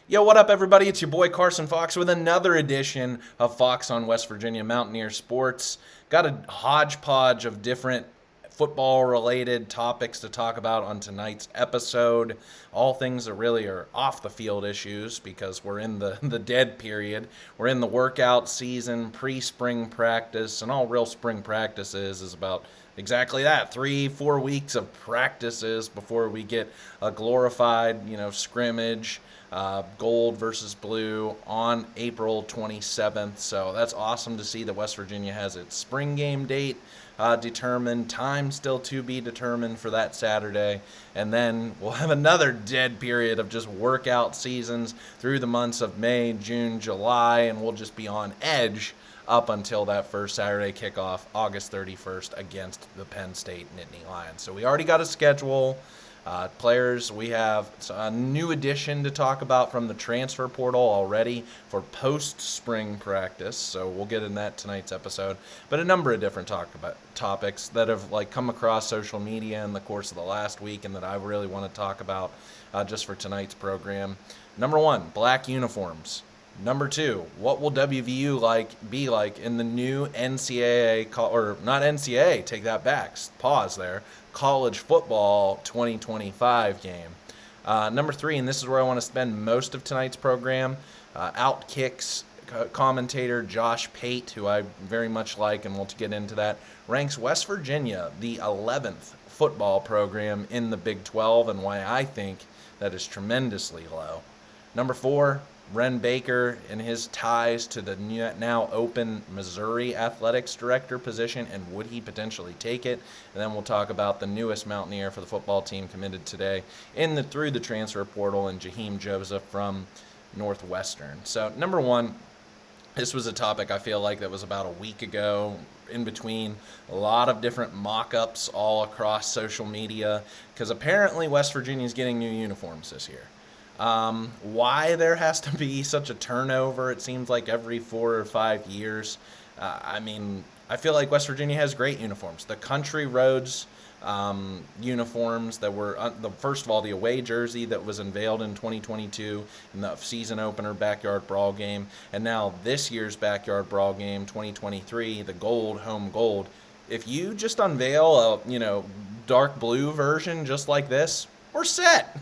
Yo, what up, everybody? It's your boy Carson Fox with another edition of Fox on West Virginia Mountaineer Sports. Got a hodgepodge of different football-related topics to talk about on tonight's episode. All things that really are off-the-field issues because we're in the dead period. We're in the workout season, pre-spring practice, and all real spring practice is about exactly that. 3-4 weeks of practices before we get a glorified, scrimmage. Gold versus blue on April 27th. So that's awesome to see that West Virginia has its spring game date determined. Time still to be determined for that Saturday. And then we'll have another dead period of just workout seasons through the months of May, June, July, and we'll just be on edge up until that first Saturday kickoff, August 31st, against the Penn State Nittany Lions. So we already got a schedule. Players, we have a new addition to talk about from the transfer portal already for post-spring practice, so we'll get in that tonight's episode. But a number of different topics that have come across social media in the course of the last week and that I really want to talk about just for tonight's program. Number one, black uniforms. Number two, what will WVU be like in the new NCAA, or not NCAA, take that back, pause there, college football 2025 game. Number three, and this is where I want to spend most of tonight's program, Outkicks commentator Josh Pate, who I very much like, and we'll get into that, ranks West Virginia the 11th football program in the Big 12, and why I think that is tremendously low. Number four, Ren Baker and his ties to the now open Missouri athletics director position, and would he potentially take it? And then we'll talk about the newest Mountaineer for the football team committed today through the transfer portal, and Jaheem Joseph from Northwestern. So number one, this was a topic I feel like that was about a week ago, in between a lot of different mock-ups all across social media, because apparently West Virginia is getting new uniforms this year. Why there has to be such a turnover, it seems like every 4 or 5 years. I feel like West Virginia has great uniforms. The Country Roads uniforms that were, first of all, the away jersey that was unveiled in 2022 in the season opener backyard brawl game, and now this year's backyard brawl game, 2023, the gold, home gold. If you just unveil a, dark blue version just like this, we're set.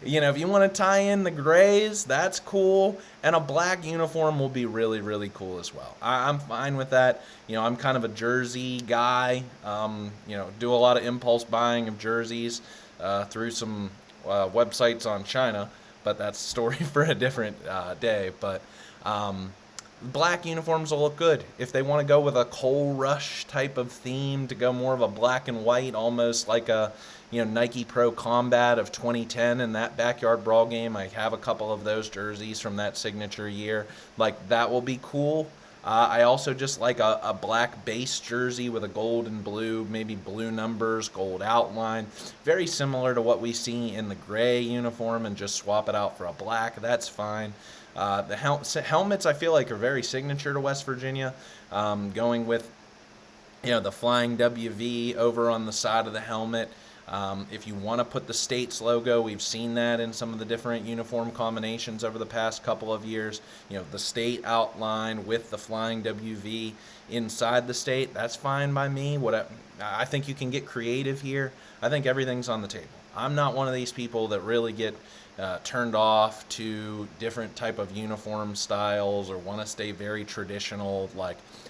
If you want to tie in the grays, that's cool. And a black uniform will be really, really cool as well. I'm fine with that. I'm kind of a jersey guy. Do a lot of impulse buying of jerseys through some websites on China. But that's a story for a different day. But black uniforms will look good. If they want to go with a Coal Rush type of theme, to go more of a black and white, almost like a Nike Pro Combat of 2010 in that backyard brawl game. I have a couple of those jerseys from that signature year. That will be cool. I also just like a black base jersey with a gold and blue, maybe blue numbers, gold outline. Very similar to what we see in the gray uniform, and just swap it out for a black. That's fine. The helmets I feel like are very signature to West Virginia. Going with the flying WV over on the side of the helmet. If you want to put the state's logo, we've seen that in some of the different uniform combinations over the past couple of years. The state outline with the flying WV inside the state, that's fine by me. I think you can get creative here. I think everything's on the table. I'm not one of these people that really get turned off to different type of uniform styles or want to stay very traditional.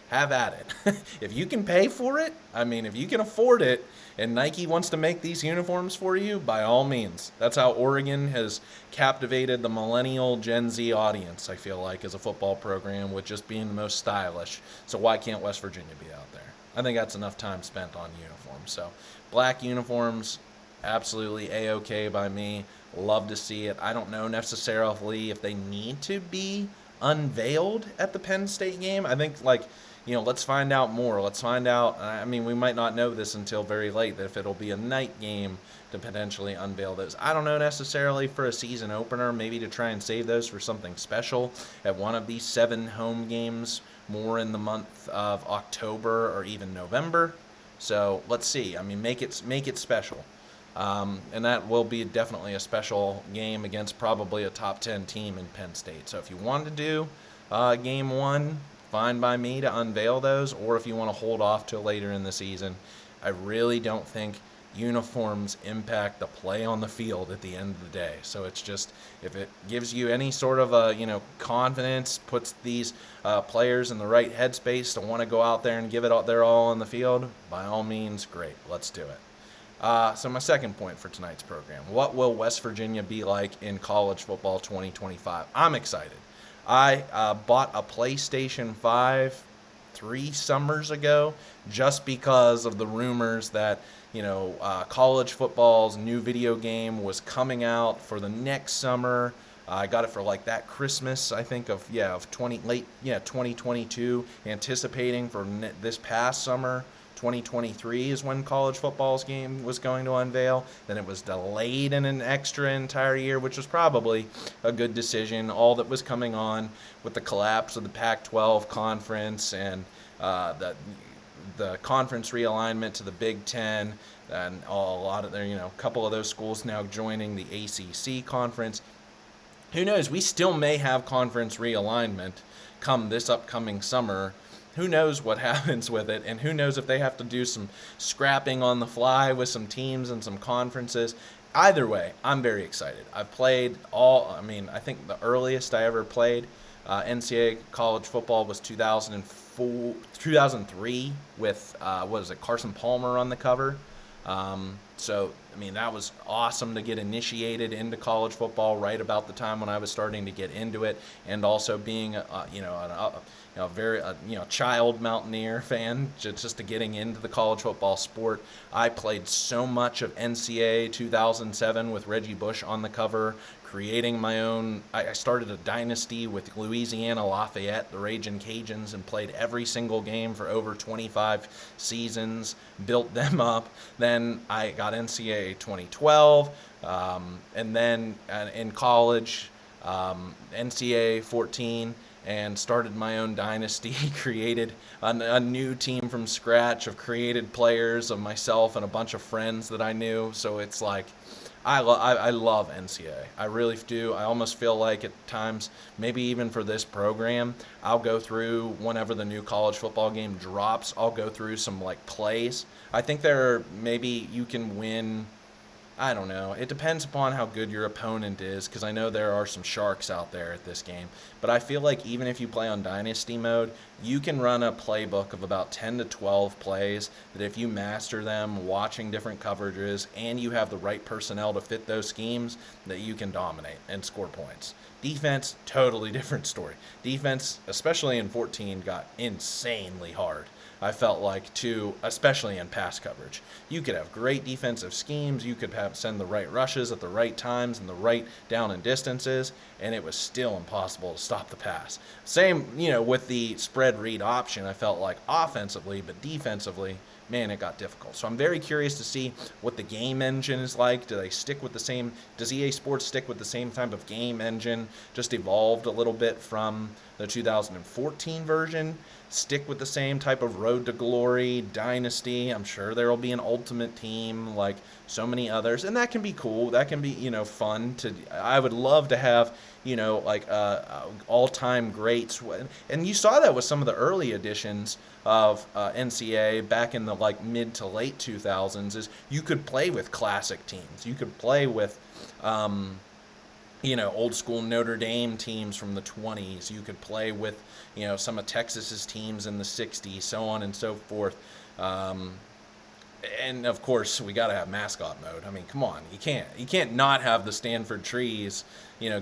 Have at it. If you can pay for it, if you can afford it, and Nike wants to make these uniforms for you, by all means. That's how Oregon has captivated the millennial Gen Z audience, I feel like, as a football program, with just being the most stylish. So why can't West Virginia be out there? I think that's enough time spent on uniforms. So black uniforms, absolutely A-OK by me. Love to see it. I don't know necessarily if they need to be unveiled at the Penn State game. I think, let's find out more. Let's find out. We might not know this until very late, that if it'll be a night game to potentially unveil those. I don't know necessarily for a season opener, maybe to try and save those for something special at one of these 7 home games, more in the month of October or even November. So let's see. Make it special. And that will be definitely a special game against probably a top 10 team in Penn State. So if you want to do game one, fine by me to unveil those, or if you want to hold off till later in the season. I really don't think uniforms impact the play on the field at the end of the day. So it's just, if it gives you any sort of confidence, puts these players in the right headspace to want to go out there and give it their all on the field, by all means, great, let's do it. So my second point for tonight's program: what will West Virginia be like in college football 2025? I'm excited. I bought a PlayStation 5 3 summers ago just because of the rumors that college football's new video game was coming out for the next summer. I got it for like that Christmas, I think of 2022, anticipating for this past summer. 2023 is when college football's game was going to unveil. Then it was delayed in an extra entire year, which was probably a good decision. All that was coming on with the collapse of the Pac-12 conference and the conference realignment to the Big Ten, and a couple of those schools now joining the ACC conference. Who knows? We still may have conference realignment come this upcoming summer. Who knows what happens with it, and who knows if they have to do some scrapping on the fly with some teams and some conferences. Either way, I'm very excited. I've played I think the earliest I ever played NCAA college football was 2003 with, Carson Palmer on the cover. That was awesome to get initiated into college football right about the time when I was starting to get into it, and also being a very child Mountaineer fan, just to getting into the college football sport. I played so much of NCAA 2007 with Reggie Bush on the cover, creating my own. I started a dynasty with Louisiana Lafayette, the Ragin' Cajuns, and played every single game for over 25 seasons, built them up. Then I got NCAA 2012, and then in college, NCAA 14, and started my own dynasty, created a new team from scratch of created players, of myself and a bunch of friends that I knew. So it's like, I love NCAA. I really do. I almost feel like at times, maybe even for this program, I'll go through, whenever the new college football game drops, I'll go through some plays. I think maybe you can win. I don't know. It depends upon how good your opponent is, because I know there are some sharks out there at this game. But I feel like even if you play on Dynasty mode, you can run a playbook of about 10 to 12 plays that if you master them, watching different coverages, and you have the right personnel to fit those schemes, that you can dominate and score points. Defense, totally different story. Defense, especially in 14, got insanely hard. I felt like, especially in pass coverage. You could have great defensive schemes, you could send the right rushes at the right times and the right down and distances, and it was still impossible to stop the pass. Same, with the spread read option, I felt like offensively, but defensively, man, it got difficult. So I'm very curious to see what the game engine is like. Does EA Sports stick with the same type of game engine, just evolved a little bit from the 2014 version? Stick with the same type of road to glory, dynasty. I'm sure there will be an ultimate team like so many others, and that can be cool. That can be, fun I would love to have, all-time greats. And you saw that with some of the early editions of NCAA back in the mid to late 2000s, is you could play with classic teams. You could play with old school Notre Dame teams from the 20s. You could play with, some of Texas's teams in the 60s, so on and so forth. And of course, we got to have mascot mode. I mean, come on, you can't not have the Stanford Trees,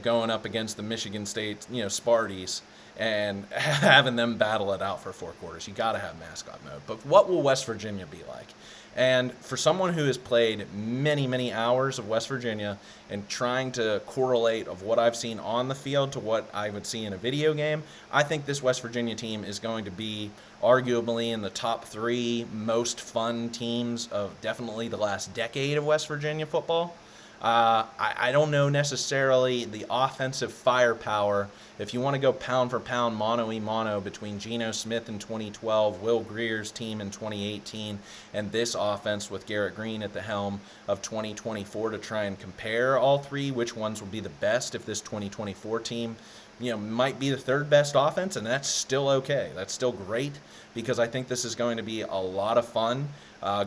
going up against the Michigan State, Sparties, and having them battle it out for 4 quarters. You got to have mascot mode. But what will West Virginia be like? And for someone who has played many, many hours of West Virginia and trying to correlate of what I've seen on the field to what I would see in a video game, I think this West Virginia team is going to be arguably in the top 3 most fun teams of definitely the last decade of West Virginia football. I don't know necessarily the offensive firepower. If you want to go pound for pound, mano-a-mano between Geno Smith in 2012, Will Greer's team in 2018, and this offense with Garrett Green at the helm of 2024 to try and compare all three, which ones will be the best if this 2024 team might be the third best offense, and that's still okay. That's still great because I think this is going to be a lot of fun.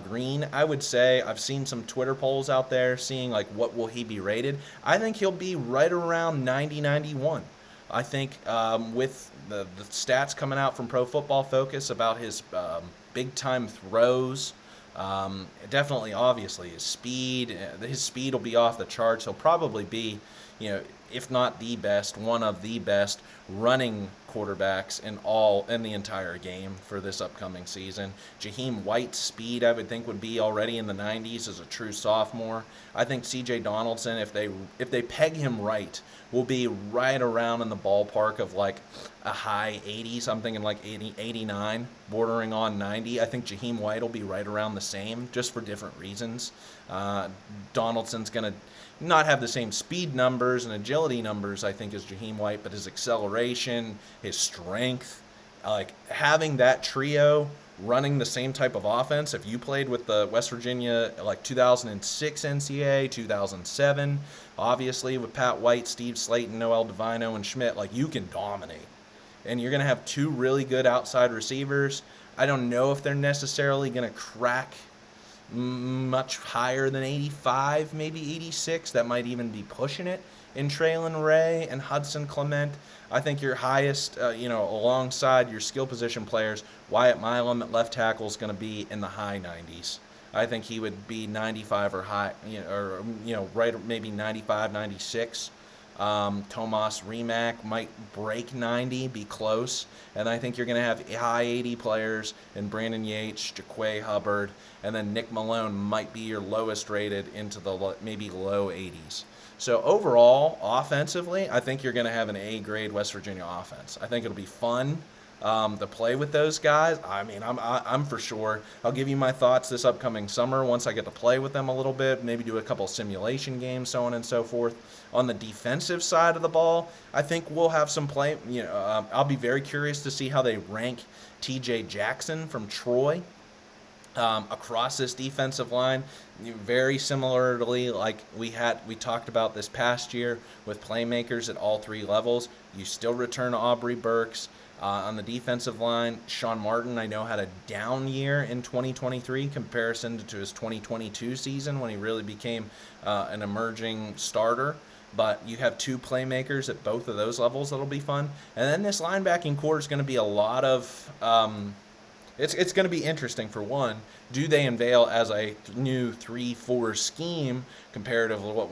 Green, I would say, I've seen some Twitter polls out there seeing like what will he be rated. I think he'll be right around 90, 91. I think with the stats coming out from Pro Football Focus about his big-time throws, definitely, obviously, his speed will be off the charts. He'll probably be, if not the best, one of the best running quarterbacks in the entire game for this upcoming season. Jaheem White's speed, I would think, would be already in the 90s as a true sophomore. I think C.J. Donaldson, if they peg him right, will be right around in the ballpark of like a high 80, something in like 80, 89, bordering on 90. I think Jaheem White will be right around the same, just for different reasons. Donaldson's going to not have the same speed numbers and agility numbers, I think, as Jaheem White, but his acceleration, his strength, like having that trio running the same type of offense. If you played with the West Virginia, like 2006 NCAA, 2007, obviously with Pat White, Steve Slayton, Noel Divino, and Schmidt, like you can dominate. And you're going to have two really good outside receivers. I don't know if they're necessarily going to crack much higher than 85, maybe 86. That might even be pushing it in Traylon Ray and Hudson Clement. I think your highest, alongside your skill position players, Wyatt Milam at left tackle is going to be in the high 90s. I think he would be 95 or high, right, maybe 95, 96. Tomas Rimac might break 90, be close. And I think you're going to have high 80 players in Brandon Yates, Jaquay Hubbard, and then Nick Malone might be your lowest rated into the maybe low 80s. So overall, offensively, I think you're going to have an A-grade West Virginia offense. I think it'll be fun to play with those guys. I mean, I'm for sure. I'll give you my thoughts this upcoming summer once I get to play with them a little bit, maybe do a couple simulation games, so on and so forth. On the defensive side of the ball, I think we'll have some play. I'll be very curious to see how they rank T.J. Jackson from Troy across this defensive line. Very similarly, like we talked about this past year with playmakers at all three levels. You still return Aubrey Burks. On the defensive line, Sean Martin, I know, had a down year in 2023 in comparison to his 2022 season when he really became an emerging starter. But you have two playmakers at both of those levels that'll be fun. And then this linebacking core is going to be a lot of it's going to be interesting. For one, do they unveil as a new 3-4 scheme comparatively what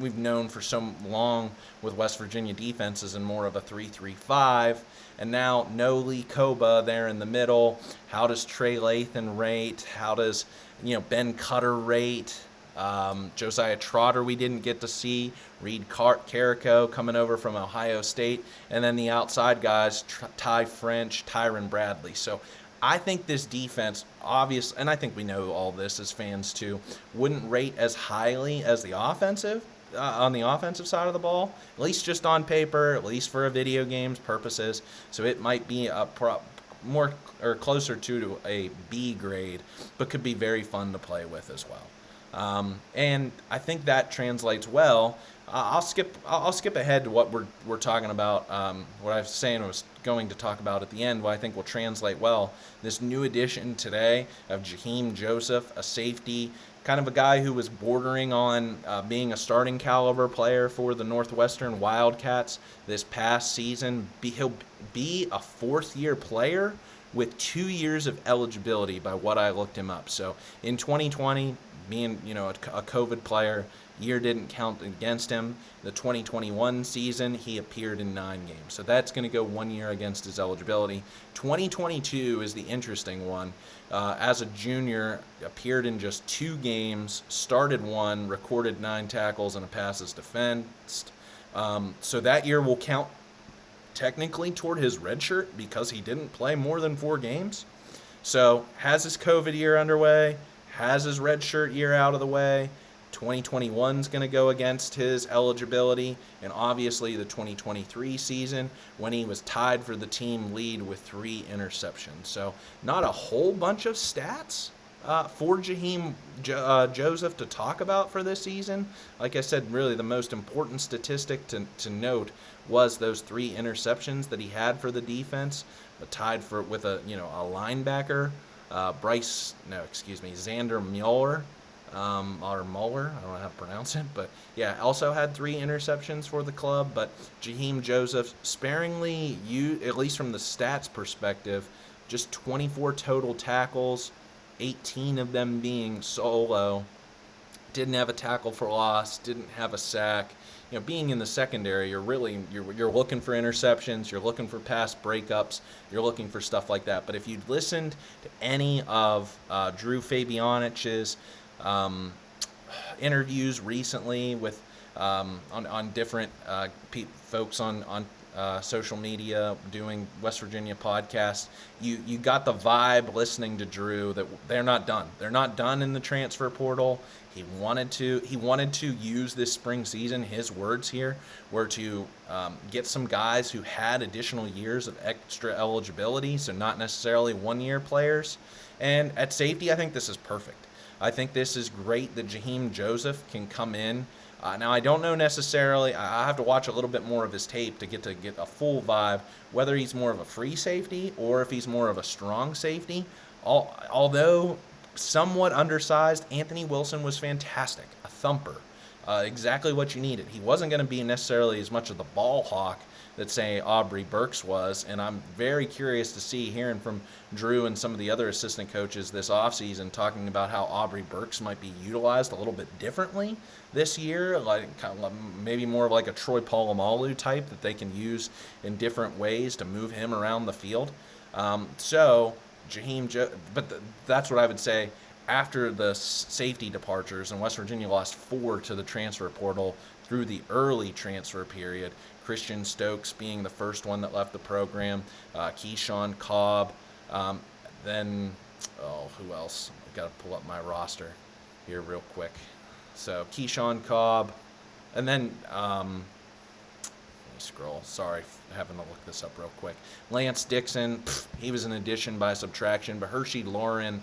we've known for so long with West Virginia defenses and more of a 3-3-5? And now no Lee Koba there in the middle. How does Trey Lathan rate? How does Ben Cutter rate? Josiah Trotter we didn't get to see. Reed Carrico coming over from Ohio State. And then the outside guys, Ty French, Tyron Bradley. So I think this defense, obvious, and I think we know all this as fans too, wouldn't rate as highly as the offensive. On the offensive side of the ball, at least just on paper, at least for a video games purposes. So it might be more or closer to a B grade, but could be very fun to play with as well. And I think that translates well. I'll skip ahead to what we're talking about. What I was saying I was going to talk about at the end, what I think will translate well. This new addition today of Jaheem Joseph, a safety, kind of a guy who was bordering on being a starting caliber player for the Northwestern Wildcats this past season. He'll be a fourth-year player with 2 years of eligibility by what I looked him up. So in 2020, being a COVID player, year didn't count against him. The 2021 season, he appeared in 9 games. So that's going to go 1 year against his eligibility. 2022 is the interesting one. As a junior, appeared in just 2 games, started 1, recorded 9 tackles and a passes defensed. So that year will count technically toward his red shirt because he didn't play more than 4 games. So has his COVID year underway, has his red shirt year out of the way. 2021 is going to go against his eligibility, and obviously the 2023 season when he was tied for the team lead with 3 interceptions. So not a whole bunch of stats for Jaheem Joseph to talk about for this season. Like I said, really the most important statistic to note was those 3 interceptions that he had for the defense, tied with a linebacker, Xander Mueller, or Mueller, I don't know how to pronounce it, but yeah, also had 3 interceptions for the club. But Jaheem Joseph sparingly used, at least from the stats perspective, just 24 total tackles, 18 of them being solo. Didn't have a tackle for loss, didn't have a sack. Being in the secondary, you're looking for interceptions, you're looking for pass breakups, you're looking for stuff like that. But if you'd listened to any of Drew Fabianich's interviews recently with on different folks on social media doing West Virginia podcasts, you got the vibe listening to Drew that they're not done. They're not done in the transfer portal. He wanted to use this spring season. His words here were to get some guys who had additional years of extra eligibility, so not necessarily one-year players. And at safety, I think this is perfect. I think this is great that Jaheem Joseph can come in. Now, I don't know necessarily. I have to watch a little bit more of his tape to get a full vibe, whether he's more of a free safety or if he's more of a strong safety. Although somewhat undersized, Anthony Wilson was fantastic, a thumper, exactly what you needed. He wasn't going to be necessarily as much of the ball hawk that, say, Aubrey Burks was, and I'm very curious to see, hearing from Drew and some of the other assistant coaches this offseason talking about how Aubrey Burks might be utilized a little bit differently this year, like kind of maybe more of like a Troy Polamalu type that they can use in different ways to move him around the field. That's what I would say. After the safety departures, and West Virginia lost 4 to the transfer portal through the early transfer period, Christian Stokes being the first one that left the program, Keyshawn Cobb, who else? I've got to pull up my roster here real quick. So Keyshawn Cobb, and then let me scroll. Sorry, having to look this up real quick. Lance Dixon, he was an addition by subtraction, but Hershey McLaurin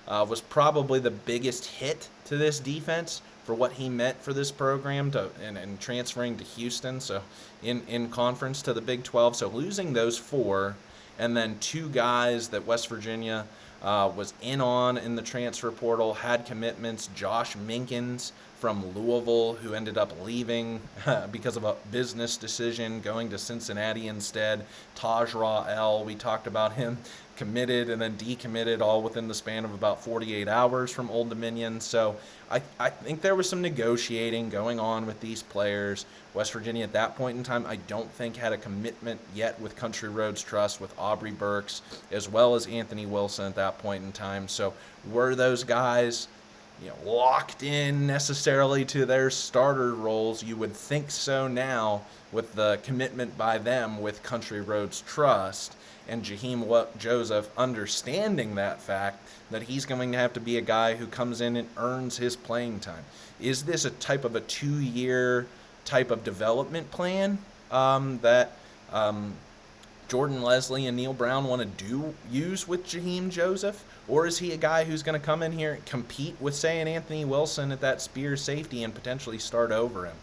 was probably the biggest hit to this defense for what he meant for this program and transferring to Houston, so in conference to the Big 12. So losing those 4, and then 2 guys that West Virginia was in the transfer portal, had commitments. Josh Minkins from Louisville, who ended up leaving because of a business decision, going to Cincinnati instead. Taj Rael, we talked about him, committed and then decommitted all within the span of about 48 hours from Old Dominion. So I think there was some negotiating going on with these players. West Virginia at that point in time, I don't think had a commitment yet with Country Roads Trust, with Aubrey Burks, as well as Anthony Wilson at that point in time. So were those guys locked in necessarily to their starter roles? You would think so now, with the commitment by them with Country Roads Trust, and Jaheem Joseph understanding that fact, that he's going to have to be a guy who comes in and earns his playing time. Is this a type of a 2-year type of development plan that Jordan Leslie and Neil Brown want to use with Jaheem Joseph? Or is he a guy who's going to come in here and compete with, say, an Anthony Wilson at that spear safety and potentially start over him?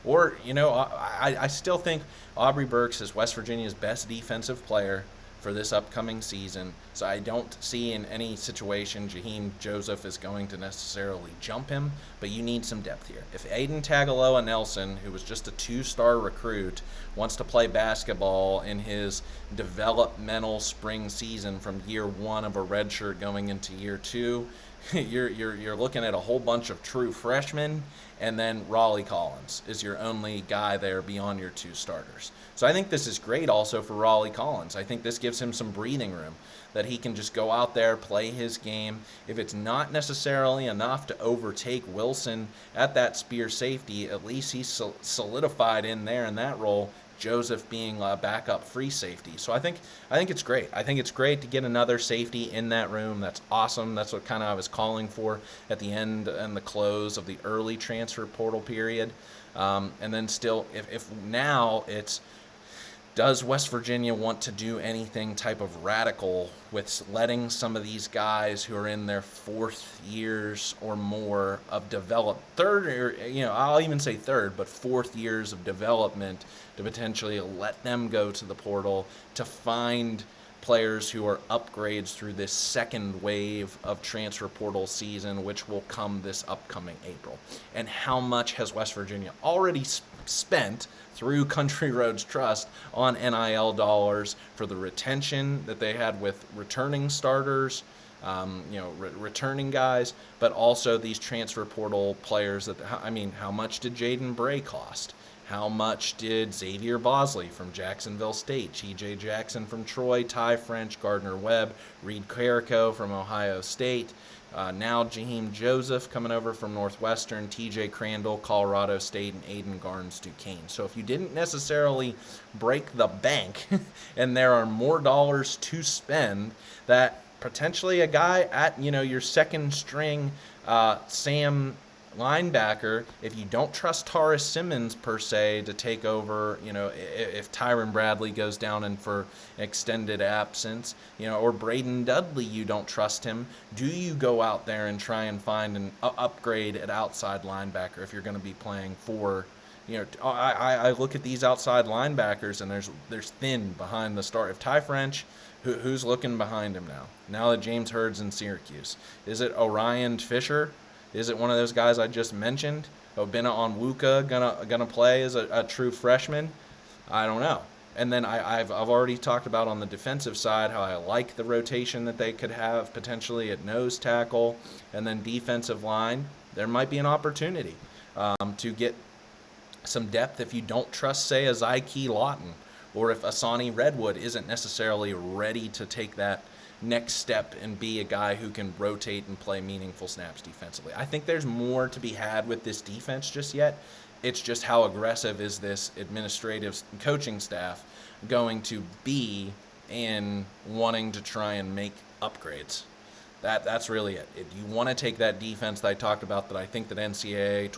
Or, I still think Aubrey Burks is West Virginia's best defensive player for this upcoming season, so I don't see in any situation Jaheem Joseph is going to necessarily jump him, but you need some depth here. If Aiden Tagaloa Nelson, who was just a 2-star recruit, wants to play basketball in his developmental spring season from year 1 of a redshirt going into year 2, you're looking at a whole bunch of true freshmen, and then Raleigh Collins is your only guy there beyond your 2 starters. So I think this is great also for Raleigh Collins. I think this gives him some breathing room, that he can just go out there, play his game. If it's not necessarily enough to overtake Wilson at that spear safety, at least he's solidified in there in that role. Joseph being a backup free safety. So I think it's great. I think it's great to get another safety in that room. That's awesome. That's what kind of I was calling for at the end and the close of the early transfer portal period. And then still, if now it's, does West Virginia want to do anything type of radical with letting some of these guys who are in their fourth years or more of third, or I'll even say third, but fourth years of development, to potentially let them go to the portal to find players who are upgrades through this second wave of transfer portal season, which will come this upcoming April? And how much has West Virginia already spent through Country Roads Trust on NIL dollars for the retention that they had with returning starters, returning guys, but also these transfer portal players how much did Jaden Bray cost? How much did Xavier Bosley from Jacksonville State, T.J. Jackson from Troy, Ty French, Gardner Webb, Reed Carrico from Ohio State, now Jaheem Joseph coming over from Northwestern, T.J. Crandall, Colorado State, and Aiden Garnes, Duquesne. So if you didn't necessarily break the bank and there are more dollars to spend, that potentially a guy at your second string Sam linebacker, if you don't trust Taurus Simmons per se to take over, if Tyron Bradley goes down and for extended absence, or Braden Dudley, you don't trust him, do you go out there and try and find an upgrade at outside linebacker if you're going to be playing for, I look at these outside linebackers and there's thin behind the start. If Ty French, who's looking behind him now that James Hurd's in Syracuse? Is it Orion Fisher? Is it one of those guys I just mentioned? Obina Onwuka gonna play as a true freshman? I don't know. And then I've already talked about on the defensive side how I like the rotation that they could have potentially at nose tackle, and then defensive line. There might be an opportunity to get some depth if you don't trust, say, a Zyke Lawton, or if Asani Redwood isn't necessarily ready to take that next step and be a guy who can rotate and play meaningful snaps defensively. I think there's more to be had with this defense just yet. It's just how aggressive is this administrative coaching staff going to be in wanting to try and make upgrades. That's really it. If you want to take that defense that I talked about, that I think that NCAA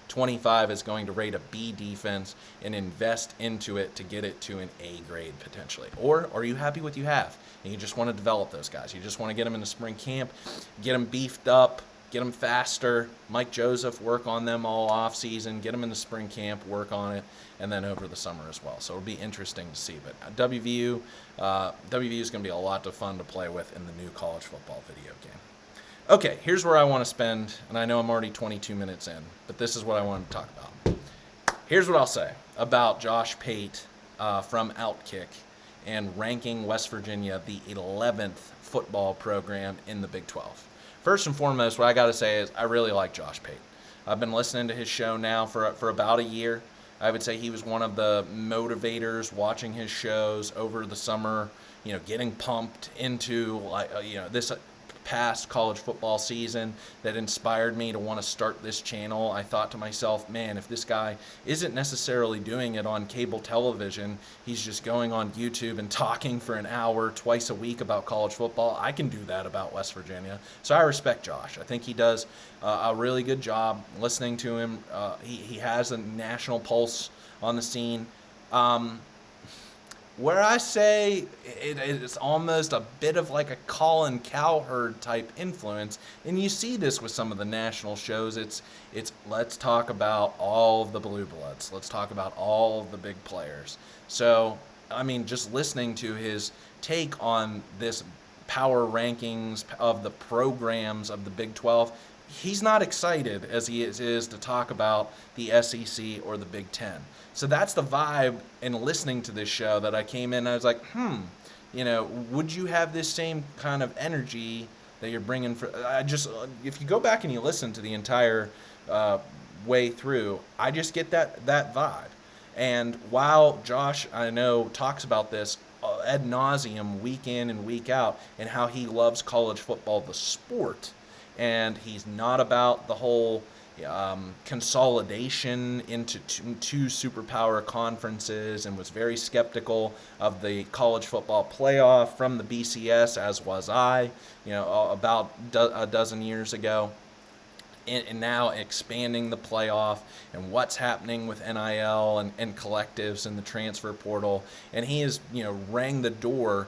25 is going to rate a B defense and invest into it to get it to an A grade potentially. Or are you happy with what you have and you just want to develop those guys? You just want to get them in the spring camp, get them beefed up, get them faster. Mike Joseph, work on them all off season, get them in the spring camp, work on it, and then over the summer as well. So it'll be interesting to see. But WVU is going to be a lot of fun to play with in the new college football video game. Okay, here's where I want to spend, and I know I'm already 22 minutes in, but this is what I want to talk about. Here's what I'll say about Josh Pate from Outkick and ranking West Virginia the 11th football program in the Big 12. First and foremost, what I got to say is I really like Josh Pate. I've been listening to his show now for about a year. I would say he was one of the motivators watching his shows over the summer, getting pumped into this past college football season that inspired me to want to start this channel. I thought to myself, man, if this guy isn't necessarily doing it on cable television, he's just going on YouTube and talking for an hour twice a week about college football, I can do that about West Virginia. So I respect Josh. I think he does a really good job. Listening to him, he has a national pulse on the scene. Where I say it's almost a bit of like a Colin Cowherd type influence, and you see this with some of the national shows, it's let's talk about all of the blue bloods. Let's talk about all of the big players. So, I mean, just listening to his take on this power rankings of the programs of the Big 12, he's not excited as he is to talk about the SEC or the Big 10. So that's the vibe in listening to this show that I came in and I was like, would you have this same kind of energy that you're bringing if you go back and you listen to the entire way through, I just get that vibe. And while Josh, I know, talks about this ad nauseum week in and week out and how he loves college football, the sport, and he's not about the whole, consolidation into two superpower conferences, and was very skeptical of the college football playoff from the BCS, as was I, about a dozen years ago. And now expanding the playoff and what's happening with NIL and collectives and the transfer portal. And he has, rang the doorbell,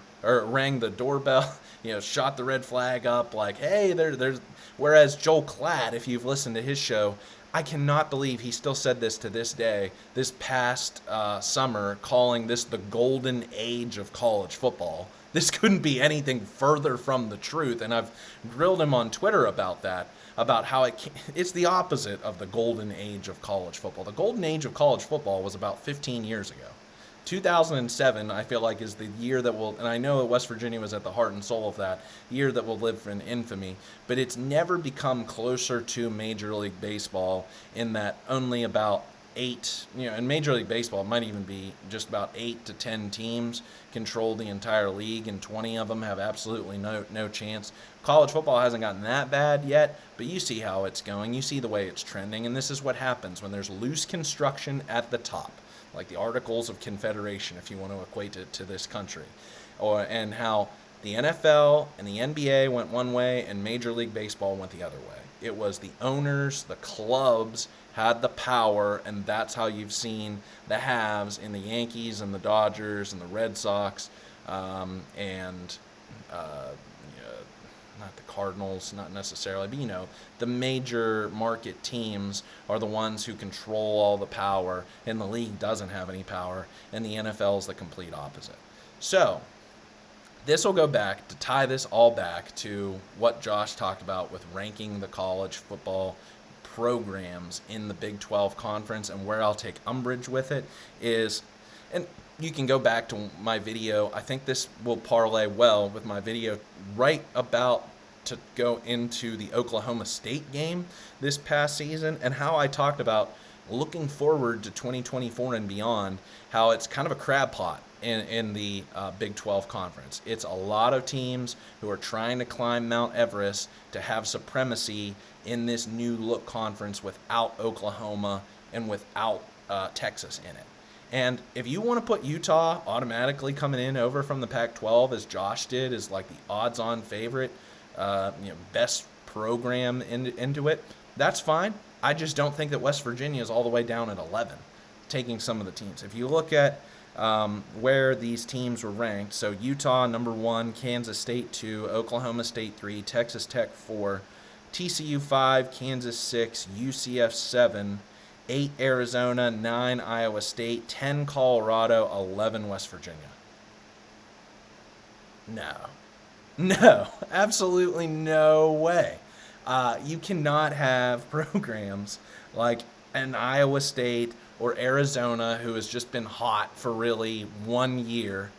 shot the red flag up like, hey, there's. Whereas Joel Klatt, if you've listened to his show, I cannot believe he still said this to this day, this past summer, calling this the golden age of college football. This couldn't be anything further from the truth. And I've grilled him on Twitter about that, about how it's the opposite of the golden age of college football. The golden age of college football was about 15 years ago. 2007, I feel like, is the year that will, and I know that West Virginia was at the heart and soul of that, year that will live in infamy, but it's never become closer to Major League Baseball in that only about 8, in Major League Baseball, it might even be just about 8 to 10 teams control the entire league, and 20 of them have absolutely no chance. College football hasn't gotten that bad yet, but you see how it's going. You see the way it's trending, and this is what happens when there's loose construction at the top, like the Articles of Confederation, if you want to equate it to this country, and how the NFL and the NBA went one way and Major League Baseball went the other way. It was the owners, the clubs had the power, and that's how you've seen the haves in the Yankees and the Dodgers and the Red Sox, and not the Cardinals, not necessarily, but the major market teams are the ones who control all the power, and the league doesn't have any power, and the NFL is the complete opposite. So this will go back to tie this all back to what Josh talked about with ranking the college football programs in the Big 12 conference, and where I'll take umbrage with it is, and you can go back to my video. I think this will parlay well with my video right about to go into the Oklahoma State game this past season, and how I talked about looking forward to 2024 and beyond, how it's kind of a crab pot in the Big 12 conference. It's a lot of teams who are trying to climb Mount Everest to have supremacy in this new look conference without Oklahoma and without Texas in it. And if you want to put Utah automatically coming in over from the Pac-12, as Josh did, as like the odds-on favorite, best program into it, that's fine. I just don't think that West Virginia is all the way down at 11, taking some of the teams. If you look at where these teams were ranked, so Utah number 1, Kansas State 2, Oklahoma State 3, Texas Tech 4, TCU 5, Kansas 6, UCF 7, 8 Arizona, 9 Iowa State, 10 Colorado, 11 West Virginia. No, absolutely no way. You cannot have programs like an Iowa State or Arizona, who has just been hot for really 1 year,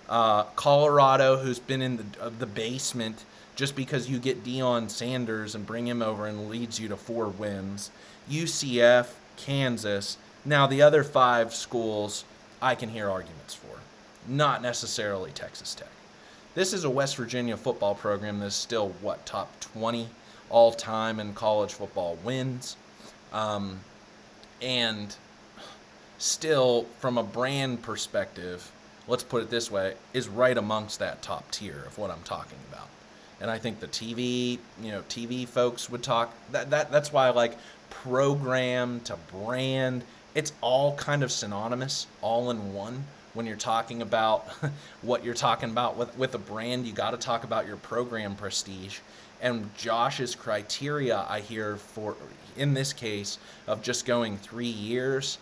Colorado, who's been in the basement just because you get Deion Sanders and bring him over and leads you to 4 wins, UCF, Kansas. Now, the other 5 schools I can hear arguments for, not necessarily Texas Tech. This is a West Virginia football program that's still, top 20 all-time in college football wins. And still, from a brand perspective, let's put it this way, is right amongst that top tier of what I'm talking about. And I think the TV folks would talk, that's why I like program to brand, it's all kind of synonymous, all in one. When you're talking about what you're talking about with a brand, you got to talk about your program prestige. And Josh's criteria, I hear, for, in this case, of just going 3 years,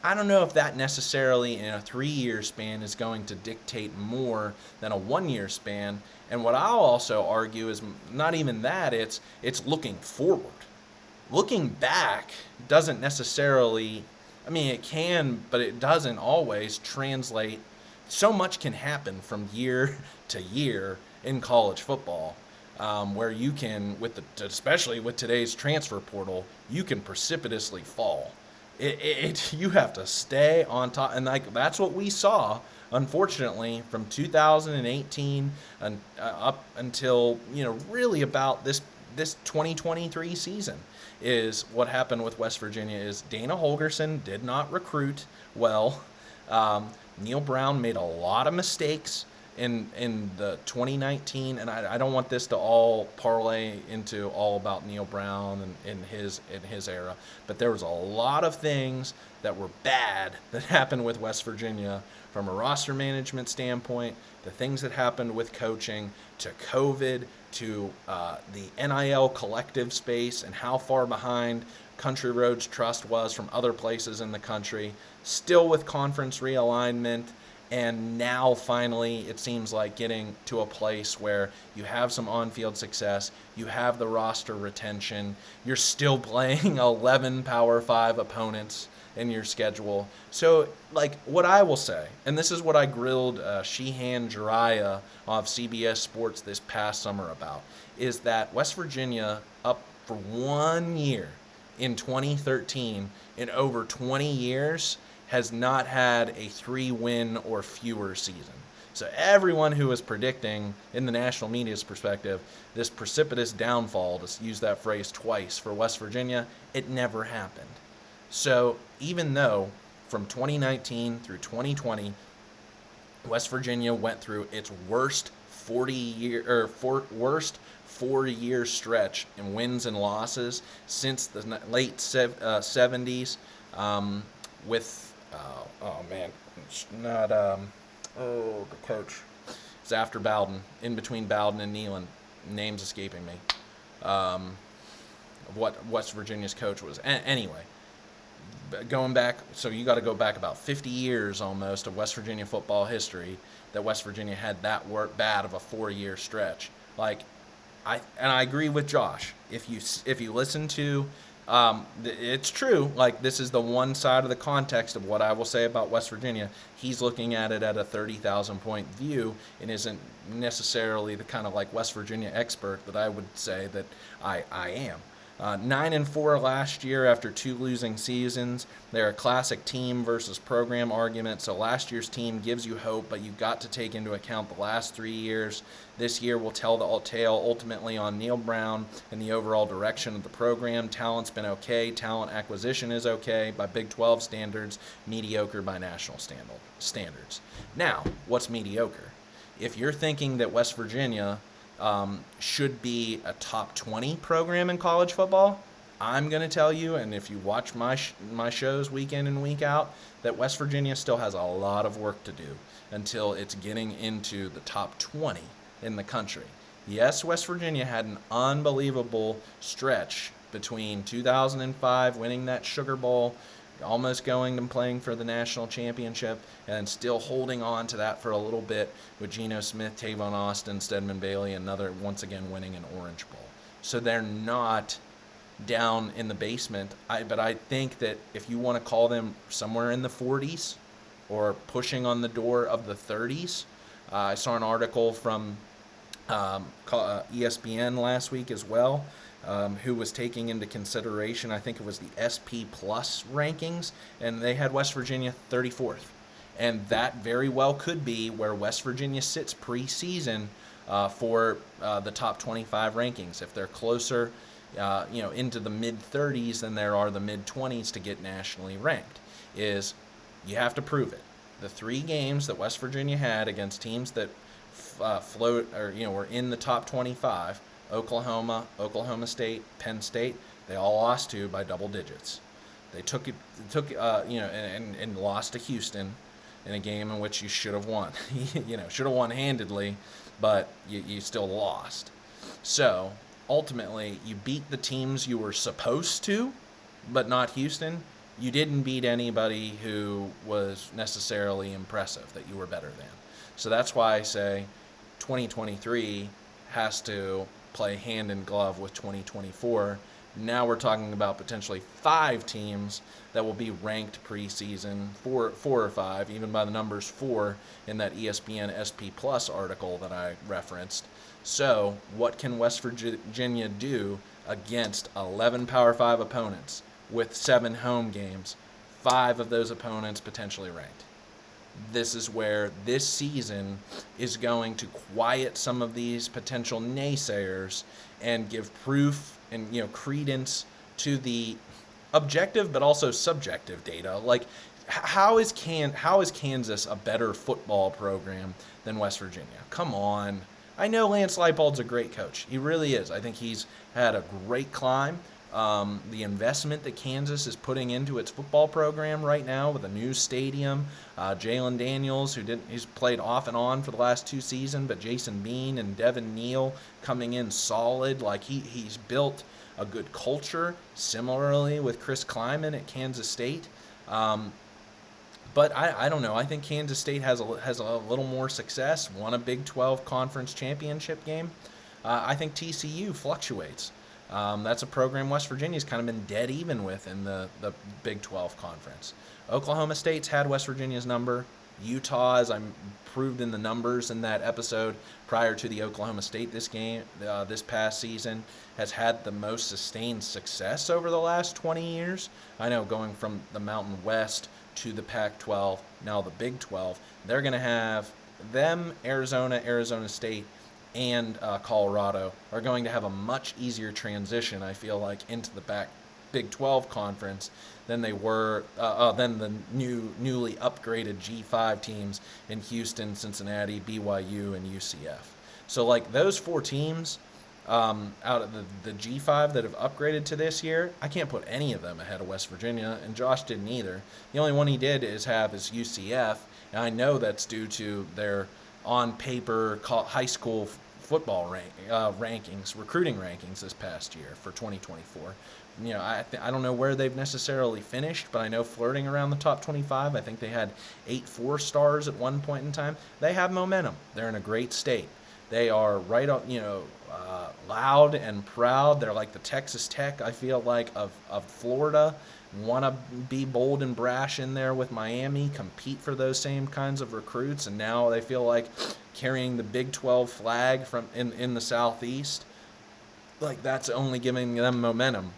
I don't know if that necessarily in a 3-year span is going to dictate more than a 1-year span. And what I'll also argue is not even that, it's looking forward. Looking back doesn't necessarily, it can, but it doesn't always translate. So much can happen from year to year in college football, where you can, especially with today's transfer portal, you can precipitously fall. You have to stay on top, and that's what we saw, unfortunately, from 2018 up until really about this 2023 season. is what happened with West Virginia is Dana Holgorsen did not recruit well. Neil Brown made a lot of mistakes in the 2019, and I don't want this to all parlay into all about Neil Brown and in his era, but there was a lot of things that were bad that happened with West Virginia from a roster management standpoint, the things that happened with coaching, to COVID, to the NIL collective space and how far behind Country Roads Trust was from other places in the country, still with conference realignment. And now finally it seems like getting to a place where you have some on-field success, you have the roster retention, you're still playing 11 Power 5 opponents in your schedule. So, like, what I will say, and this is what I grilled Shehan Jiraiya of CBS Sports this past summer about, is that West Virginia, up for 1 year in 2013, in over 20 years, has not had a 3-win or fewer season. So everyone who was predicting, in the national media's perspective, this precipitous downfall, to use that phrase twice, for West Virginia, it never happened. So even though from 2019 through 2020, West Virginia went through its worst 4-year stretch in wins and losses since the late 70s, with the coach. It's after Bowden, in between Bowden and Nealon. Name's escaping me. What West Virginia's coach was. Anyway, going back, so you got to go back about 50 years almost of West Virginia football history that West Virginia had that bad of a 4-year stretch. Like, I agree with Josh. If you listen to, it's true. Like, this is the one side of the context of what I will say about West Virginia. He's looking at it at a 30,000 point view and isn't necessarily the kind of like West Virginia expert that I would say that I am. 9-4 last year after 2 losing seasons. They're a classic team versus program argument, so last year's team gives you hope, but you've got to take into account the last 3 years. This year will tell the tale ultimately on Neil Brown and the overall direction of the program. Talent's been okay. Talent acquisition is okay by Big 12 standards, mediocre by national standards. Now, what's mediocre? If you're thinking that West Virginia should be a top 20 program in college football, I'm going to tell you, and if you watch my shows week in and week out, that West Virginia still has a lot of work to do until it's getting into the top 20 in the country. Yes, West Virginia had an unbelievable stretch between 2005, winning that Sugar Bowl, almost going and playing for the national championship, and still holding on to that for a little bit with Geno Smith, Tavon Austin, Stedman Bailey, another once again winning an Orange Bowl. So they're not down in the basement. But I think that if you want to call them somewhere in the 40s or pushing on the door of the 30s, I saw an article from ESPN last week as well, who was taking into consideration, I think it was the SP Plus rankings, and they had West Virginia 34th. And that very well could be where West Virginia sits preseason for the top 25 rankings. If they're closer into the mid-30s than there are the mid-20s to get nationally ranked, is you have to prove it. The 3 games that West Virginia had against teams that were in the top 25, Oklahoma, Oklahoma State, Penn State, they all lost to by double digits. They took and lost to Houston in a game in which you should have won. Should have won handedly, but you still lost. So ultimately, you beat the teams you were supposed to, but not Houston. You didn't beat anybody who was necessarily impressive that you were better than. So that's why I say 2023 has to play hand in glove with 2024. Now we're talking about potentially 5 teams that will be ranked preseason, 4 or 5, even by the numbers 4 in that ESPN SP Plus article that I referenced. So what can West Virginia do against 11 Power 5 opponents with 7 home games, 5 of those opponents potentially ranked? This is where this season is going to quiet some of these potential naysayers and give proof and credence to the objective but also subjective data. Like, how is Kansas a better football program than West Virginia? Come on. I know Lance Leipold's a great coach. He really is. I think he's had a great climb. The investment that Kansas is putting into its football program right now with a new stadium, Jalen Daniels, he's played off and on for the last 2 seasons, but Jason Bean and Devin Neal coming in solid. Like, he's built a good culture. Similarly with Chris Kleiman at Kansas State. But I don't know. I think Kansas State has a little more success, won a Big 12 conference championship game. I think TCU fluctuates. That's a program West Virginia's kind of been dead even with in the Big 12 conference. Oklahoma State's had West Virginia's number. Utah, as I proved in the numbers in that episode prior to the Oklahoma State this past season, has had the most sustained success over the last 20 years. I know, going from the Mountain West to the Pac-12, now the Big 12, they're going to have them, Arizona State, and Colorado are going to have a much easier transition, I feel like, into the Big 12 conference than they were than the newly upgraded G5 teams in Houston, Cincinnati, BYU, and UCF. So, like, those 4 teams out of the G5 that have upgraded to this year, I can't put any of them ahead of West Virginia, and Josh didn't either. The only one he did is UCF, and I know that's due to their on-paper high school football recruiting rankings this past year for 2024. You know, I don't know where they've necessarily finished, but I know flirting around the top 25. I think they had 8 4-stars at one point in time. They have momentum. They're in a great state. They are right up, loud and proud. They're like the Texas Tech, I feel like, of Florida. Want to be bold and brash in there with Miami, compete for those same kinds of recruits, and now they feel like carrying the Big 12 flag from in the Southeast. Like, that's only giving them momentum.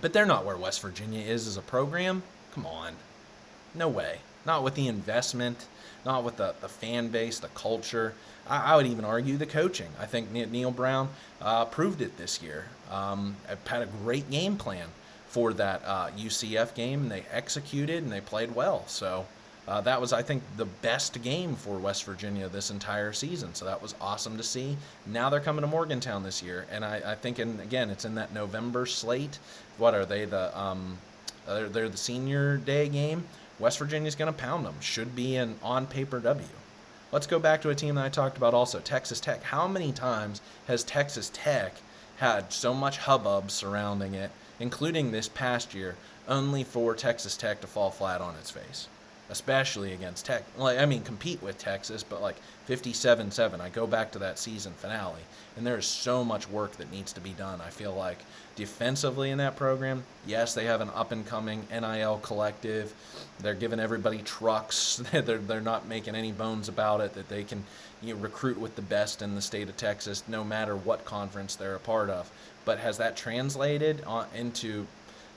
But they're not where West Virginia is as a program. Come on. No way. Not with the investment, not with the fan base, the culture. I would even argue the coaching. I think Neil Brown proved it this year. Had a great game plan for that UCF game, and they executed and they played well. So that was, I think, the best game for West Virginia this entire season. So that was awesome to see. Now they're coming to Morgantown this year, and I think, and again, it's in that November slate. What are they? They're the senior day game. West Virginia's going to pound them. Should be an on-paper W. Let's go back to a team that I talked about also, Texas Tech. How many times has Texas Tech had so much hubbub surrounding it, including this past year, only for Texas Tech to fall flat on its face? Especially against Tech. Compete with Texas, but like 57-7. I go back to that season finale, and there is so much work that needs to be done. I feel like defensively in that program, yes, they have an up-and-coming NIL collective. They're giving everybody trucks. They're not making any bones about it, that they can recruit with the best in the state of Texas, no matter what conference they're a part of. But has that translated into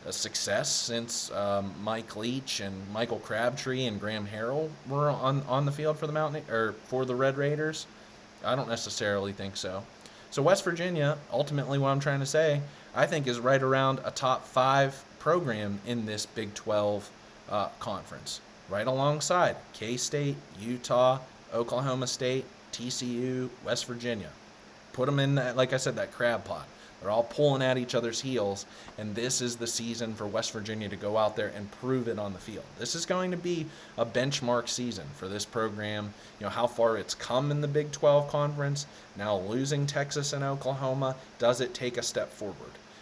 a success since Mike Leach and Michael Crabtree and Graham Harrell were on the field for the Red Raiders? I don't necessarily think so. So West Virginia, ultimately what I'm trying to say, I think is right around a top 5 program in this Big 12 conference, right alongside K-State, Utah, Oklahoma State, TCU, West Virginia. Put them in that, like I said, that crab pot. They're all pulling at each other's heels, and this is the season for West Virginia to go out there and prove it on the field. This is going to be a benchmark season for this program. You know, how far it's come in the Big 12 conference. Now losing Texas and Oklahoma, does it take a step forward?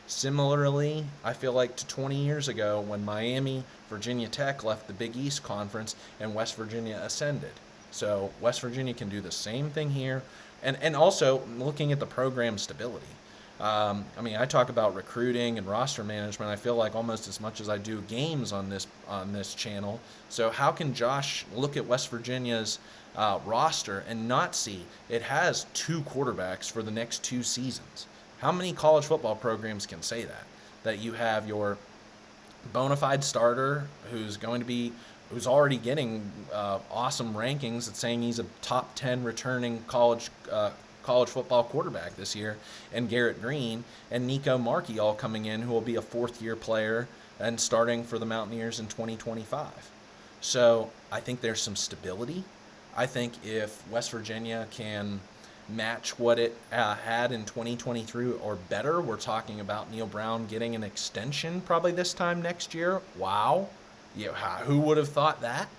Similarly, I feel like to 20 years ago when Miami, Virginia Tech left the Big East Conference and West Virginia ascended. So West Virginia can do the same thing here. And also looking at the program stability. I talk about recruiting and roster management, I feel like almost as much as I do games on this channel. So how can Josh look at West Virginia's roster and not see it has 2 quarterbacks for the next 2 seasons? How many college football programs can say that you have your bona fide starter who's already getting awesome rankings, that's saying he's a top 10 returning college college football quarterback this year, and Garrett Green and Nico Markey all coming in, who will be a fourth-year player and starting for the Mountaineers in 2025. So I think there's some stability. I think if West Virginia can match what it had in 2023 or better, we're talking about Neil Brown getting an extension probably this time next year. Wow. Yeah, who would have thought that?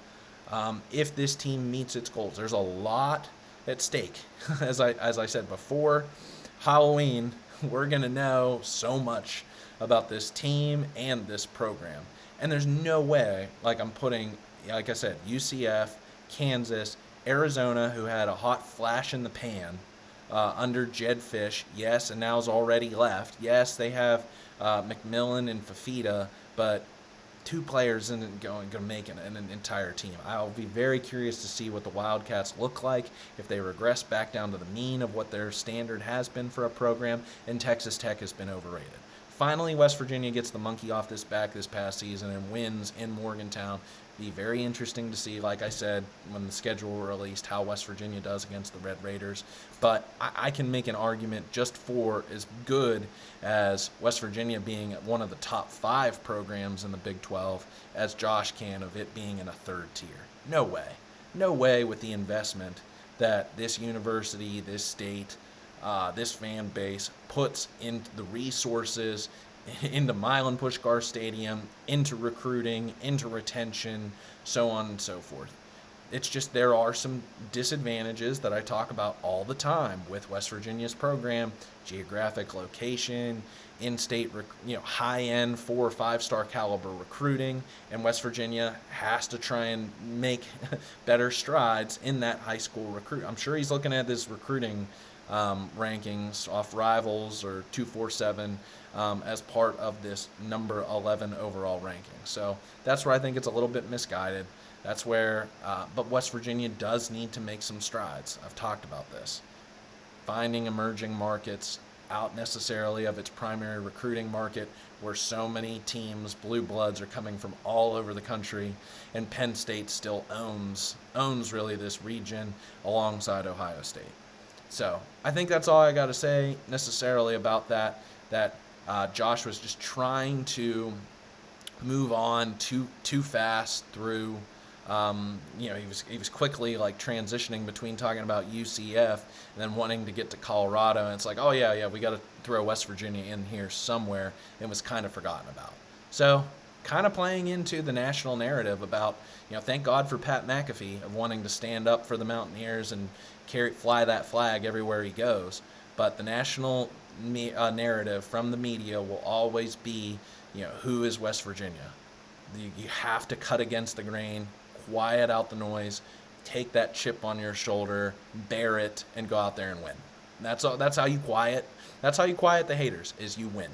If this team meets its goals, there's a lot at stake. As I said before, Halloween, we're going to know so much about this team and this program. And there's no way, like I said, UCF, Kansas, Arizona, who had a hot flash in the pan under Jed Fish, yes, and now is already left. Yes, they have McMillan and Fafita, but two players isn't going to make an entire team. I'll be very curious to see what the Wildcats look like if they regress back down to the mean of what their standard has been for a program, and Texas Tech has been overrated. Finally, West Virginia gets the monkey off this back this past season and wins in Morgantown. Be very interesting to see, like I said, when the schedule released, how West Virginia does against the Red Raiders. But I can make an argument just for as good as West Virginia being one of the top 5 programs in the Big 12 as Josh can of it being in a third tier. No way. No way with the investment that this university, this state, this fan base puts into the resources, into Milan Puskar Stadium, into recruiting, into retention, so on and so forth. It's just there are some disadvantages that I talk about all the time with West Virginia's program: geographic location, in-state, high-end 4- or 5-star caliber recruiting, and West Virginia has to try and make better strides in that high school recruit. I'm sure he's looking at his recruiting rankings off Rivals or 247 as part of this number 11 overall ranking. So that's where I think it's a little bit misguided. That's where, but West Virginia does need to make some strides. I've talked about this. Finding emerging markets out necessarily of its primary recruiting market, where so many teams, blue bloods, are coming from all over the country, and Penn State still owns really this region alongside Ohio State. So I think that's all I got to say necessarily about that. Josh was just trying to move on too fast through. He was quickly like transitioning between talking about UCF and then wanting to get to Colorado, and it's like, oh yeah, we got to throw West Virginia in here somewhere, and was kind of forgotten about. So kind of playing into the national narrative about, thank God for Pat McAfee of wanting to stand up for the Mountaineers and fly that flag everywhere he goes. But the national narrative from the media will always be, who is West Virginia? You have to cut against the grain, quiet out the noise, take that chip on your shoulder, bear it, and go out there and win. That's how you quiet. That's how you quiet the haters, is you win.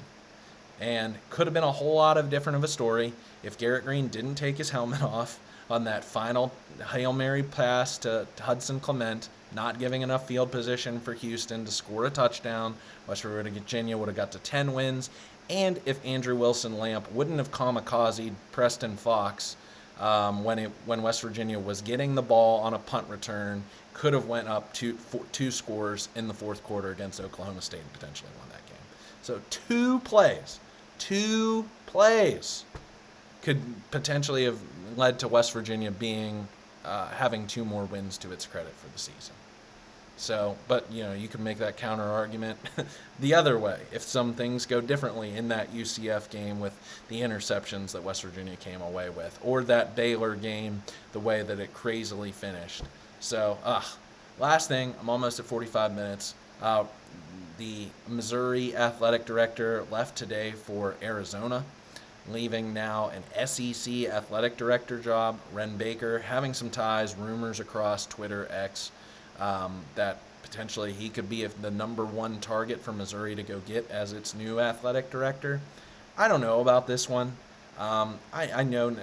And could have been a whole lot of different of a story if Garrett Green didn't take his helmet off on that final Hail Mary pass to Hudson Clement, not giving enough field position for Houston to score a touchdown. West Virginia would have got to 10 wins. And if Andrew Wilson-Lamp wouldn't have kamikazed Preston Fox when West Virginia was getting the ball on a punt return, could have went up two scores in the fourth quarter against Oklahoma State and potentially won that game. So two plays could potentially have led to West Virginia having 2 more wins to its credit for the season. So, but you can make that counter argument the other way if some things go differently in that UCF game with the interceptions that West Virginia came away with, or that Baylor game, the way that it crazily finished. So, last thing, I'm almost at 45 minutes. The Missouri athletic director left today for Arizona, leaving now an SEC athletic director job. Ren Baker having some ties, rumors across Twitter, X, that potentially he could be the number 1 target for Missouri to go get as its new athletic director. I don't know about this one. I know,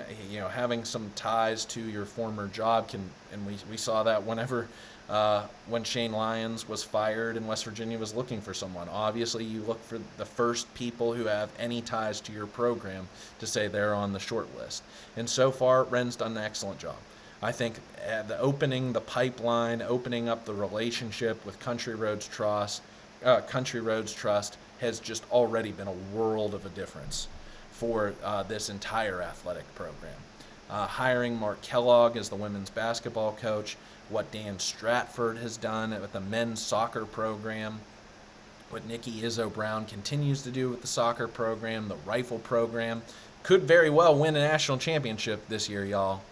having some ties to your former job and we saw that when Shane Lyons was fired and West Virginia was looking for someone. Obviously, you look for the first people who have any ties to your program to say they're on the short list. And so far, Ren's done an excellent job. I think the pipeline, opening up the relationship with Country Roads Trust has just already been a world of a difference for this entire athletic program. Hiring Mark Kellogg as the women's basketball coach, what Dan Stratford has done with the men's soccer program, what Nikki Izzo-Brown continues to do with the soccer program, the rifle program, could very well win a national championship this year, y'all.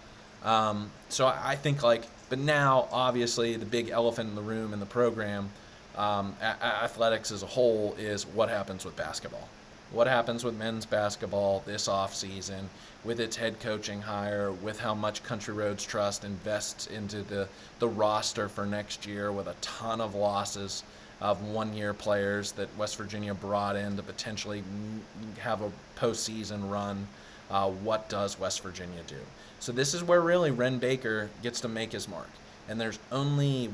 So I think but now obviously the big elephant in the room in the program, athletics as a whole, is what happens with basketball. What happens with men's basketball this offseason with its head coaching hire, with how much Country Roads Trust invests into the roster for next year, with a ton of losses of one-year players that West Virginia brought in to potentially have a postseason run. What does West Virginia do? So this is where really Ren Baker gets to make his mark. And there's only,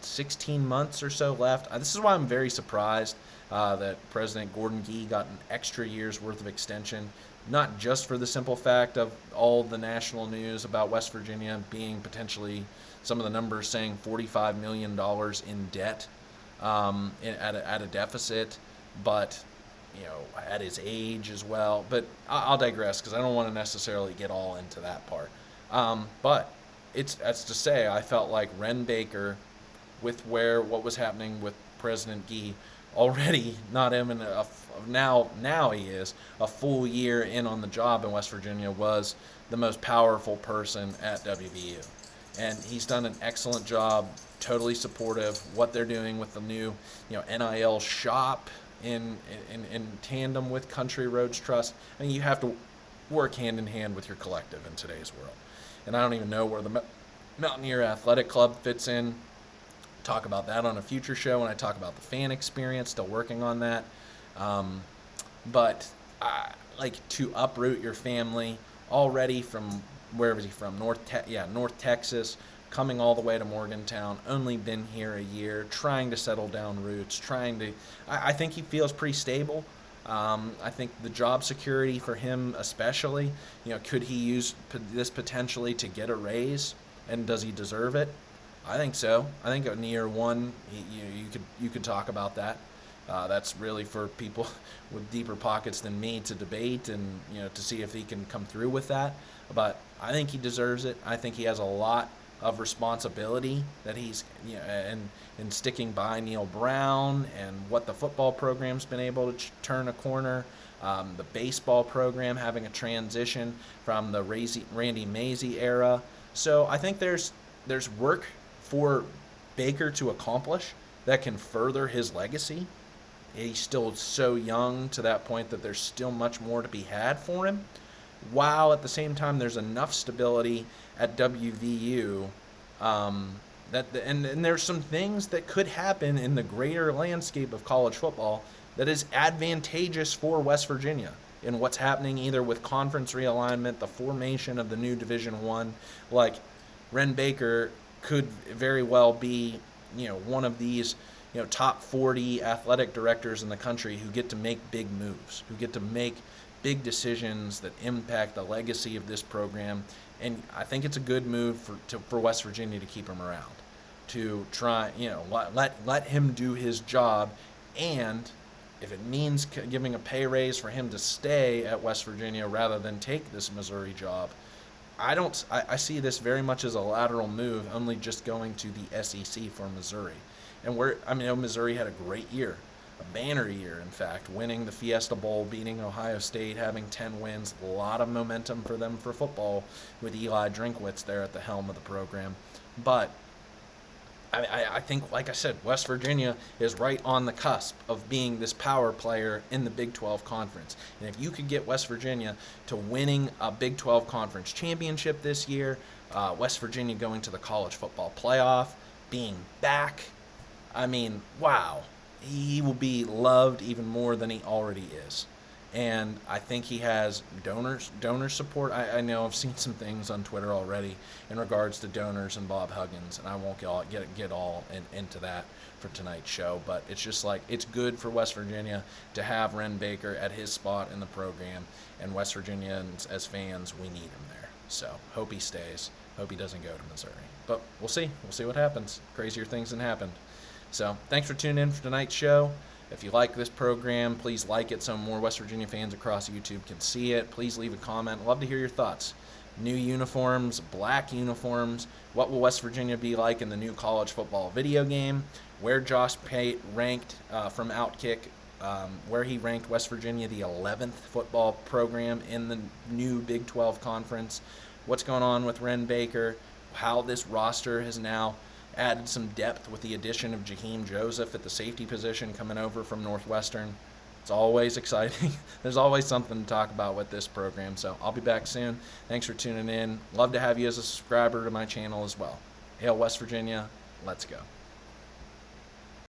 16 months or so left. This is why I'm very surprised that President Gordon Gee got an extra year's worth of extension, not just for the simple fact of all the national news about West Virginia being potentially, some of the numbers saying $45 million in debt at a deficit, but at his age as well. But I'll digress because I don't want to necessarily get all into that part. But that's to say, I felt like Ren Baker, with what was happening with President Gee, already not even now he is a full year in on the job in West Virginia, was the most powerful person at WVU, and he's done an excellent job. Totally supportive what they're doing with the new NIL shop in tandem with Country Roads Trust. I mean, you have to work hand in hand with your collective in today's world. And I don't even know where the Mountaineer Athletic Club fits in. Talk about that on a future show when I talk about the fan experience. Still working on that. But to uproot your family already from, where was he from? North Texas, coming all the way to Morgantown, only been here a year, trying to settle down roots, I think he feels pretty stable. I think the job security for him especially, could he use this potentially to get a raise, and does he deserve it? I think so. I think in year one, you could talk about that. That's really for people with deeper pockets than me to debate and to see if he can come through with that. But I think he deserves it. I think he has a lot of responsibility that he's in sticking by Neil Brown and what the football program's been able to turn a corner. The baseball program having a transition from the Randy Mazey era. So I think there's work for Baker to accomplish that can further his legacy. He's still so young to that point that there's still much more to be had for him, while at the same time there's enough stability at WVU and there's some things that could happen in the greater landscape of college football that is advantageous for West Virginia in what's happening either with conference realignment, the formation of the new Division I. Ren Baker could very well be, one of these, top 40 athletic directors in the country who get to make big moves, who get to make big decisions that impact the legacy of this program. And I think it's a good move for West Virginia to keep him around, to try, let him do his job. And if it means giving a pay raise for him to stay at West Virginia rather than take this Missouri job, I see this very much as a lateral move, only just going to the SEC for Missouri. And Missouri had a great year, a banner year, in fact, winning the Fiesta Bowl, beating Ohio State, having 10 wins, a lot of momentum for them for football with Eli Drinkwitz there at the helm of the program. But I think, like I said, West Virginia is right on the cusp of being this power player in the Big 12 Conference. And if you could get West Virginia to winning a Big 12 Conference championship this year, West Virginia going to the college football playoff, being back, wow. He will be loved even more than he already is. And I think he has donor support. I know I've seen some things on Twitter already in regards to donors and Bob Huggins, and I won't get all into that for tonight's show. But it's just it's good for West Virginia to have Ren Baker at his spot in the program, and West Virginians as fans, we need him there. So hope he stays. Hope he doesn't go to Missouri. But we'll see. We'll see what happens. Crazier things than happened. So thanks for tuning in for tonight's show. If you like this program, please like it so more West Virginia fans across YouTube can see it. Please leave a comment. I'd love to hear your thoughts. New uniforms, black uniforms. What will West Virginia be like in the new college football video game? Where Josh Pate ranked from Outkick, where he ranked West Virginia the 11th football program in the new Big 12 conference. What's going on with Ren Baker? How this roster has now added some depth with the addition of Jaheem Joseph at the safety position coming over from Northwestern. It's always exciting. There's always something to talk about with this program. So I'll be back soon. Thanks for tuning in. Love to have you as a subscriber to my channel as well. Hail West Virginia. Let's go.